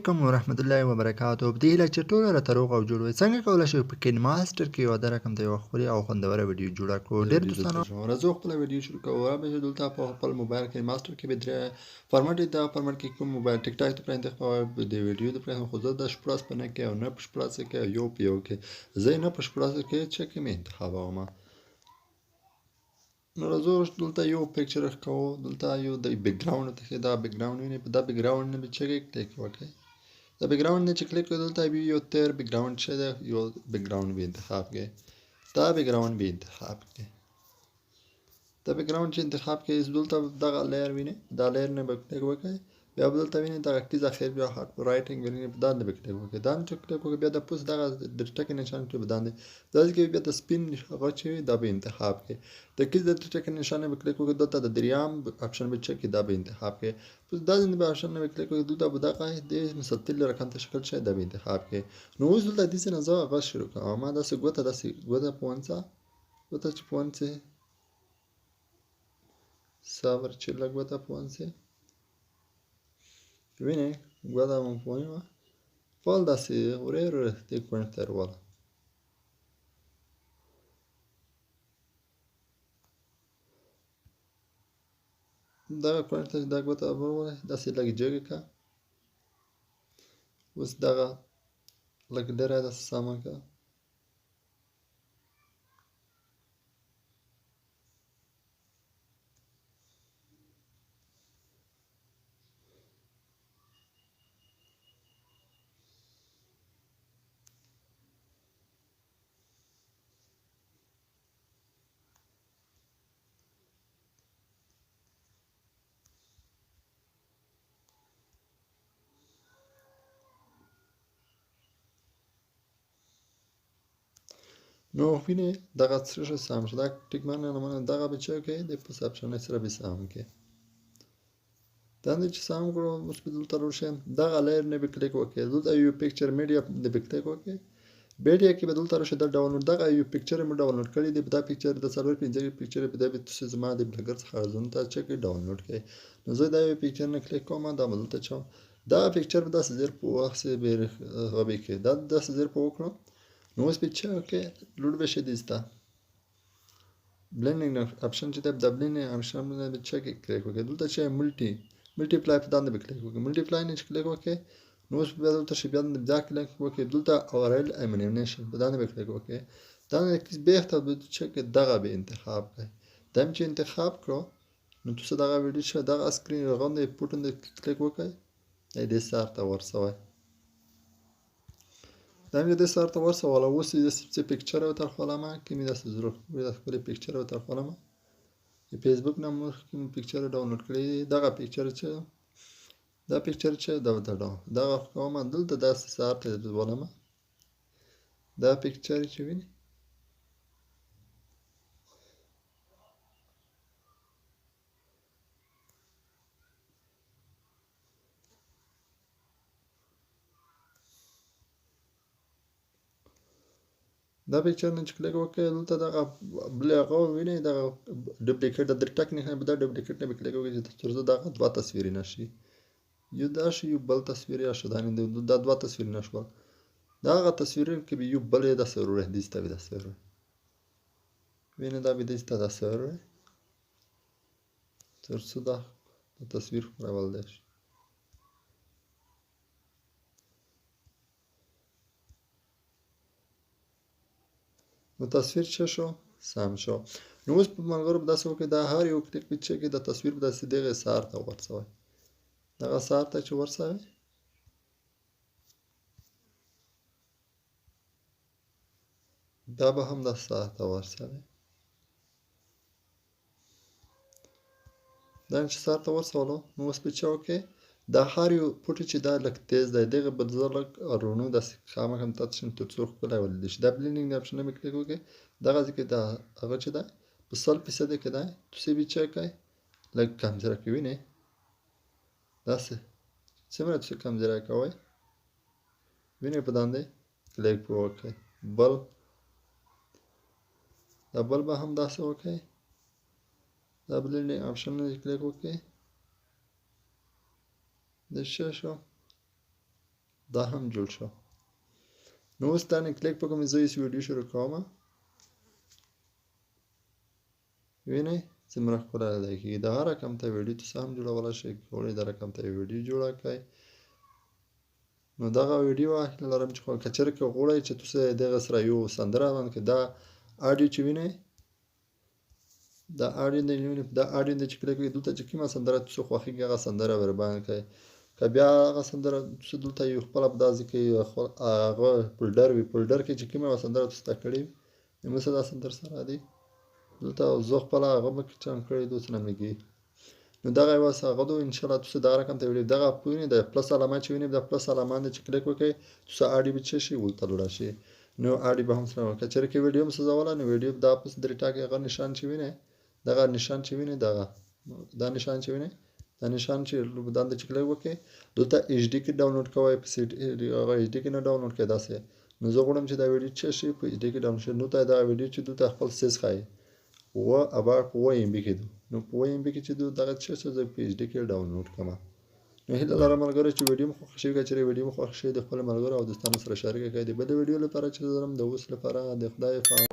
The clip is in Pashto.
علیکم ورحمت الله وبرکاتو. په دې هیله چې ټول راته روغ او جوړ وي. څنګه کولی شو په کین ماسټر کې یو رقم ته یوه ښکلې او خوندوره ویډیو جوړه کړو. ډېر دوستانو راځو خپله ویډیو شروع کوو. همېشه دلته په خپل موبایل کې ماسټر کې به درې فارمټ دی. دا فارمټ کې کوم موبایل ټیک ټاک ته انتخاب د ویډیو د پرې خو زه د شپړاس په نه کې او نه په شپړاس کې یو په یو کې زه نه په شپړاس کې چې کې مې انتخابوم. نو راځو دلته یو پکچر ښکاو. دلته یو د بیک ګراوند ته دا بیک ګراوند ویني. په دا بیک ګراوند نه به چې کلیک وکړئ. دا بیک ګراوند نه چې کلیک کړئ دلته به یو تیر بیک ګراوند شه ده یو بیک ګراوند به انتخاب کړئ. دا بیک ګراوند به انتخاب کړئ. دا بیک ګراوند چې انتخاب کړئ دلته دغه لیر ویني. دا لیر نه به کلیک وکړئ. بیا به دلته ویني دغه کیز اخر بیا هارت رایټینګ ویني. په دا نه به کلیک وکړئ. دا چې کلیک وکړئ بیا د پوس دغه د ټکی نشان کې به باندې دا چې بیا د سپین هغه چې دا به انتخاب کړئ. د کیز د ټکی نشان به کلیک وکړئ. دلته د دریم آپشن به چک دا به انتخاب کړئ. پس دا نه به آپشن به کلیک وکړئ. دلته به دغه د مستطیل رقم ته شکل شي دا به انتخاب کړئ. نو اوس دلته دې نه زه هغه شروع کوم. ما داسې ګوته پونسا ګوته چې پونسه صبر چې لږ ګوته پونسه Bine, guardam un po', poi da si urere di quintervala. Da quinter da guarda vorole, da si lag jega. Us daga lag dera da samaka. No, fine, daga sırşı samş. Da tikman anamana daga bıçak ke de perception sıra bir sam ke. Dan de sam kro muspidul taruşem. Daga layer ne bir klik okey. Dut ayu picture media de bir klik okey. Media کې بدل تر شه د ډاونلوډ دغه یو پکچر مې ډاونلوډ کړی دی. دا پکچر د سرور پنځه پکچر په دې تاسو زما د بلګر څخه ځون ته چې ډاونلوډ کړئ. نو زه دا یو پکچر نه کلیک کوم. دا بدل ته چم دا پکچر د 1000 په وخت سره به غوي کې دا 10000 په وکړو. نو اوس په چې اوکې لوډ بشه دیستا بلندینګ اپشن چې د بلندینګ اپشن نه به چې کلیک وکړئ. دلته چې ملټی پلای په دانه به کلیک وکړئ. ملټی پلای نه کلیک وکړئ. نو اوس بیا دلته شي بیا دا کلیک وکړئ. دلته اورل امینیشن په دانه به کلیک وکړئ. دا نه کیس به ته به چې دغه به انتخاب کړئ. دم چې انتخاب کړو نو تاسو دغه ویډیو چې دغه اسکرین رغونډه پټون کلیک وکړئ. دې سارته ورسوي. دا مې د سارته ورسوله. اوس دې څه پکچر او تر خلامه کې مې د ضرورت د خپل پکچر او تر خلامه په فیسبوک نامو کې پکچر ډاونلوډ کړی. دغه پکچر چې دا پکچر چې دا کومه دلته د سارته د ولما دا پکچر چې ویني دا پکچر نه چې کلیک وکړئ دلته دغه بل هغه وینئ دغه ډوپلیکیټ د ټک نه به دا ډوپلیکیټ نه به کلیک وکړئ چې ترڅو دغه دوه تصویر نشي. یو دا شي یو بل تصویر یا شو دا دوه تصویر نشول. دغه تصویر کې به یو بل د ضرورت دي ستوي د ضرورت وینئ دا به دسته د ضرورت ترڅو دا تصویر خپلول دی. نو تصویر څه شو سم شو. نو اوس په ملګرو په داسې وکړئ دا هر یو کلیک په چې کې د تصویر په داسې دغه سار ته ورسوي. دغه سار ته چې ورسوي دا به هم د سار ته ورسوي. دا چې سار ته ورسولو نو اوس په چې وکړئ دا هر یو پټ چې دا لږ تیز دی دغه بدل لږ رونو د خامخ هم تاسو ته څو خپل ولید شي. دا بلینګ اپشن مې کلیک وکړئ. دغه ځکه دا هغه چې دا په 100% کې دا تاسو به چک کړئ لږ کم زره کوي نه داسې څومره څه کم زره کوي وینئ په باندې کلیک وکړئ. بل دا بل به هم داسې وکړئ. دا بلینګ اپشن مې کلیک وکړئ. د شو دا هم جوړ شو. نو اوس دا نه کلیک وکړم زه ایس ویډیو شروع کوم. وینئ څومره ښکلی کېږي. دغه رقم ته ویډیو تاسو هم جوړولی شئ. غواړئ دا رقم ته ویډیو جوړه کړئ نو دغه ویډیو هیله لرم چې که چېرې که غواړئ چې تاسو دغه سره یو سندره باندې دا آډیو چې وینئ دا آډیو دی وینئ دا آډیو دی چې کلیک وکړئ دلته چې کومه سندره تاسو خوښېږي هغه سندره ورباندې کړئ. که بیا هغه سندره تاسو دلته یو خپله په داسې کې هغه فولډر وي فولډر کې چې کومه سندره تاسو ته کړې وي مثل دا سندره سره دی دلته زه خپله هغه پکې چم کړی دوس نمیږي نو دغه یو هغه دو انشاءالله تاسو دغه رقم ته ویډیو دغه پوینې د پلس علامه چې وینئ د پلس علامه باندې چې کلیک وکړئ تاسو آډیو به څه شي ولته لوړه شي نو آډیو به هم سره که چېرې کې ویډیو هم سوځوله نو ویډیو دا پس درې ټاکې هغه نشان چې وینئ دغه نشان چې وینئ دغه دا نشان چې وینئ دا نشان چې باندې چې کلیک وکړئ دلته ایچ ډي کې ډاونلوډ کوئ په هغه ایچ ډي کې نه ډاونلوډ کړئ داسې نو زه غواړم چې دا ویډیو څه شي په ایچ ډي کې ډاونلوډ شي نو ته دا ویډیو چې دلته خپل سیز ښایي about 4 MB کې دو نو 4 MB کې چې دو دغه څه زه په ایچ ډي کې ډاونلوډ کړم نو هیله لرم ملګرو چې ویډیو مو خوښ شوي که چېرې ویډیو مو خوښ شوي د خپلو ملګرو او دوستانو سره شریکه کړئ د بلې ویډیو لپاره چې زه لرم د اوس لپاره د خدای په